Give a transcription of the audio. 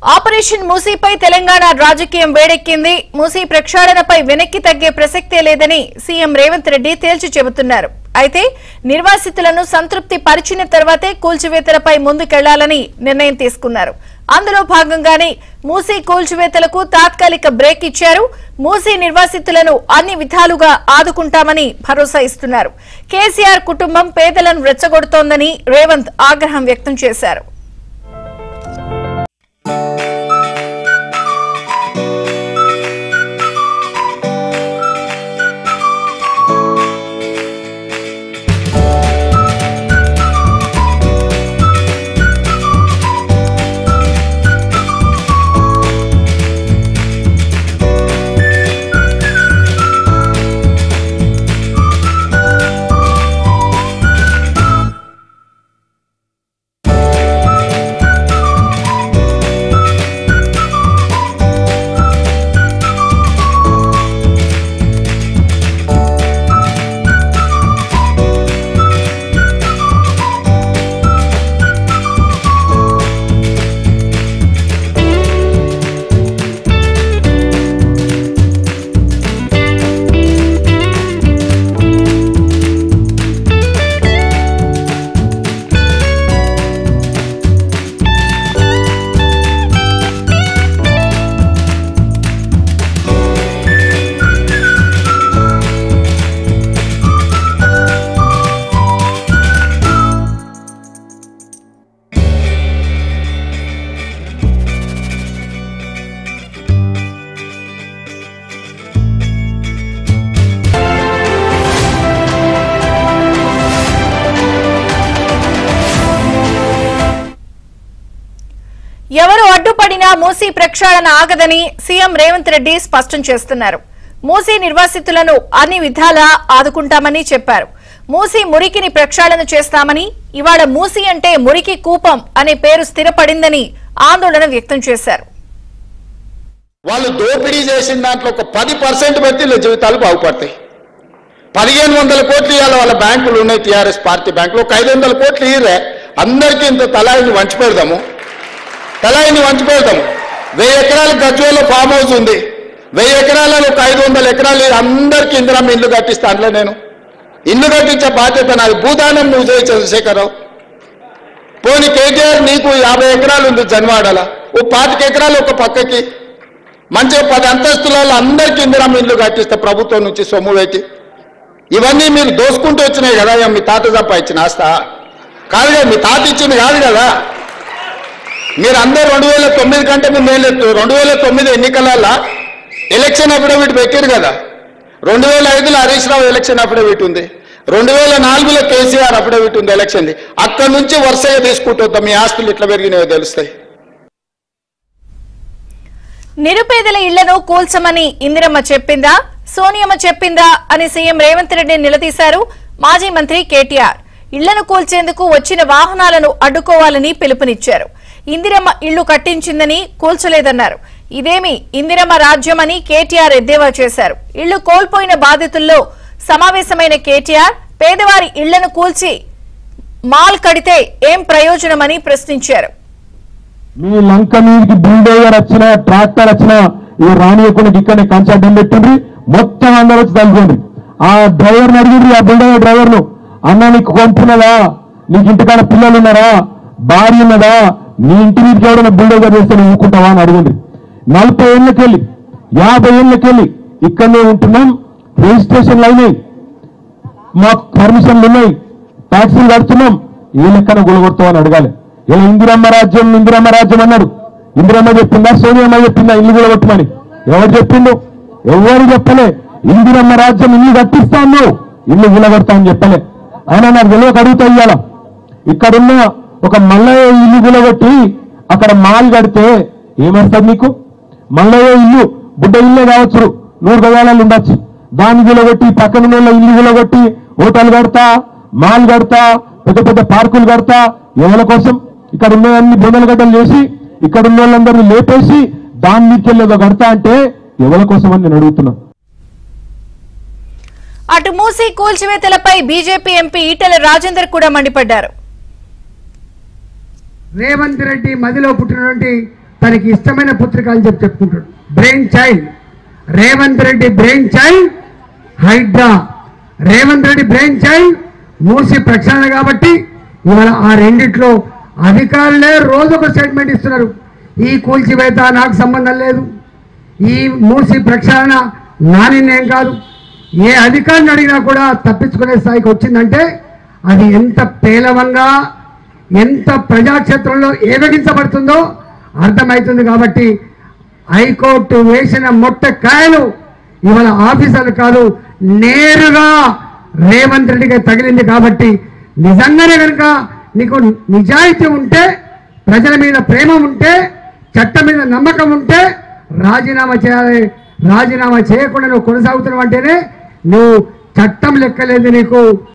Operation మూసీపై Telangana రాజకీయం వేడెక్కింది. మూసీ ప్రక్షాళనపై వెనక్కి తగ్గే ప్రసక్తే లేదని సీఎం రేవంత్ రెడ్డి తేల్చి చెబుతున్నారు. అయితే నిర్వాసితులను సంతృప్తి పరిచిన తర్వాతే కూల్చివేతలపై ముందుకెళ్లాలని నిర్ణయం తీసుకున్నారు. అందులో భాగంగానే మూసీ కూల్చివేతలకు తాత్కాలిక బ్రేక్ ఇచ్చారు. మూసీ నిర్వాసితులను అన్ని విధాలుగా ఆదుకుంటామని భరోసా ఇస్తున్నారు. కేసీఆర్ కుటుంబం పేదలను రెచ్చగొడుతోందని రేవంత్ ఆగ్రహం వ్యక్తం చేశారు. ఎవరు అడ్డుపడినా మూసీ ప్రక్షాళన ఆగదని సీఎం రేవంత్ రెడ్డి స్పష్టం చేస్తున్నారు. మూసీ నిర్వాసితులను అన్ని విధాలా ఆదుకుంటామని చెప్పారు. మూసీ మురికిని ప్రక్షాళన చేస్తామని, ఇవాళ మూసీ అంటే మురికి కూపం అనే పేరు స్థిరపడిందని ఆందోళన వ్యక్తం చేశారు. వాళ్ళు దోపిడీ చేసిన దాంట్లో ఒక 10% పెడితే వీళ్ళ జీవితాలు బాగుపడతాయి. 1500 కోట్లు ఇవాళ వాళ్ళ బ్యాంకులు ఉన్నాయి. టీఆర్ఎస్ పార్టీ బ్యాంకులు ఒక 500 కోట్లు ఇయ్యరే అందరికీ ఇంత తలాయిని వంచి పెడదాము. 1000 ఎకరాలు గజ్వేల్లో ఫామ్ హౌస్ ఉంది. 1000 ఎకరాలలో ఒక 500 ఎకరాలు అందరికీ ఇందిరమ్మ ఇల్లు కట్టిస్తానులే. నేను ఇల్లు కట్టించే బాధ్యత నాది. భూదానం నువ్వు చేయి చంద్రశేఖరరావు. పోనీ కేటీఆర్ నీకు 50 ఎకరాలు ఉంది జన్వాడల, ఓ 25 ఎకరాలు ఒక పక్కకి మంచిగా 10 అంతస్తులలో అందరికీ ఇందిరమ్మ ఇల్లు కట్టిస్తే ప్రభుత్వం నుంచి సొమ్ము పెట్టి. ఇవన్నీ మీరు దోసుకుంటూ వచ్చినాయి కదా. మీ తాత సంపాదించిన ఆస్త కాదు కదా, మీ తాత ఇచ్చింది కాదు కదా. మీరు అందరూ 2009 కంటే ముందు 2009 ఎన్నికలలో ఎలక్షన్ అఫిడవిట్ పెట్టారు కదా. 2005లో హరీష్ రావు ఎలక్షన్ అఫిడవిట్ ఉంది. 2004లో కేసీఆర్ అఫిడవిట్ ఉంది ఎలక్షన్ది. అక్కడి నుంచి వరుసగా తీసుకుంటూ మీ ఆస్తులు ఇట్లా పెరిగినాయో తెలుస్తాయి. నిరుపేదల ఇళ్లను కూల్చమని ఇందిరమ్మ చెప్పిందా, సోనియమ్మ చెప్పిందా అని సీఎం రేవంత్ రెడ్డి నిలదీశారు. మాజీ మంత్రి కేటీఆర్ ఇళ్లను కూల్చేందుకు వచ్చిన వాహనాలను అడ్డుకోవాలని పిలుపునిచ్చారు. ఇందిరమ్మ ఇళ్లు కట్టించిందని కూల్చలేదన్నారు. ఇదేమి ఇందిరమ్మ రాజ్యమని కేటీఆర్ ఎద్దేవా చేశారు. ఇళ్లు కోల్పోయిన బాధితుల్లో సమావేశమైన కేటీఆర్ పేదవారి ఇళ్లను కూల్చి మాల్ కడితే ఏం ప్రయోజనమని ప్రశ్నించారు. మీ లంక మీదకి బుల్డోజర్ వచ్చినా ట్రాక్టర్ వచ్చినా ఈ రానియకుండా ఇక్కడనే కంచడ్డం పెట్టండి. మొత్తం అందరూ వచ్చి తలుకోండి. ఆ డ్రైవర్ని అడిగిండ్రి, ఆ బుల్డోజర్ డ్రైవర్ను, అన్న నీకు కొంపున్నదా, నీకు ఇంటికాడ పిల్లలు ఉన్నారా, భార్య ఉన్నదా, నీ ఇంటి మీదకి ఎవరైనా బుల్డోజర్ చేస్తే నువ్వు ఊరుకుంటావా అని అడగండి. 40 ఏళ్ళకెళ్ళి 50 ఏళ్ళకెళ్ళి ఇక్కడనే ఉంటున్నాం. రిజిస్ట్రేషన్లు అయినాయి, మాకు పర్మిషన్లు ఉన్నాయి, ట్యాక్సీలు కడుతున్నాం. ఏ లెక్కన గులగొడతావని అడగాలి. ఇలా ఇందిరమ్మ రాజ్యం అన్నాడు. ఇందిరమ్మ చెప్పిందా, సోనియమ్మ చెప్పిందా ఇల్లు గులగొట్టమని? ఎవరు చెప్పిండు? ఎవరు చెప్పలే. ఇందిరమ్మ రాజ్యం ఇల్లు కట్టిస్తాను, ఇల్లు గులగొడతా అని చెప్పలే. ఆయన నాకు తెలియక అడుగుతా, ఇయ్యాల ఇక్కడున్న ఒక మల్లయ్య ఇల్లు గులగొట్టి అక్కడ మాల్ కడితే ఏమవుతుంది నీకు? మల్లయ్య ఇల్లు బుడ్డ ఇల్లే కావచ్చు, 100 గజాలలో ఉండొచ్చు. దాన్ని గులగొట్టి పక్కన ఇల్లు గులగొట్టి హోటల్ కడతా, మాల్ కడతా, పెద్ద పెద్ద పార్కులు కడతా. ఎవరి కోసం? ఇక్కడ ఉన్నవన్నీ బొందలగడ్డలు చేసి ఇక్కడ ఉన్న వాళ్ళందరినీ లేపేసి దాని మీదకెళ్ళేదో కడతా అంటే ఎవరి కోసం అని నేను అడుగుతున్నా. అటు మూసీ కూల్చివేతలపై బీజేపీ ఎంపీ ఈటెల రాజేందర్ కూడా మండిపడ్డారు. రేవంత్ రెడ్డి మదిలో పుట్టినటువంటి తనకి ఇష్టమైన పుత్రిక అని చెప్పుకుంటాడు. Brain child Revanth Reddy, brain child Hydraa. Revanth Reddy brain child Musi ప్రక్షాళన. కాబట్టి ఇవాళ ఆ రెండిట్లో అధికారులే రోజొక స్టేట్మెంట్ ఇస్తున్నారు. ఈ కూల్చివేత నాకు సంబంధం లేదు, ఈ మూసి ప్రక్షాళన నా నిర్ణయం కాదు. ఏ అధికారిని అడిగినా కూడా తప్పించుకునే స్థాయికి వచ్చిందంటే అది ఎంత పేలవంగా, ఎంత ప్రజాక్షేత్రంలో ఏవగించబడుతుందో అర్థమవుతుంది. కాబట్టి హైకోర్టు వేసిన మొట్ట కాయలు ఇవాళ ఆఫీసర్లు కాదు, నేరుగా రేవంత్ రెడ్డికి తగిలింది. కాబట్టి నిజంగానే కనుక నీకు నిజాయితీ ఉంటే, ప్రజల మీద ప్రేమ ఉంటే, చట్టం మీద నమ్మకం ఉంటే రాజీనామా చేయాలి. రాజీనామా చేయకుండా నువ్వు కొనసాగుతున్నావు అంటేనే నువ్వు చట్టం లెక్కలేదు నీకు.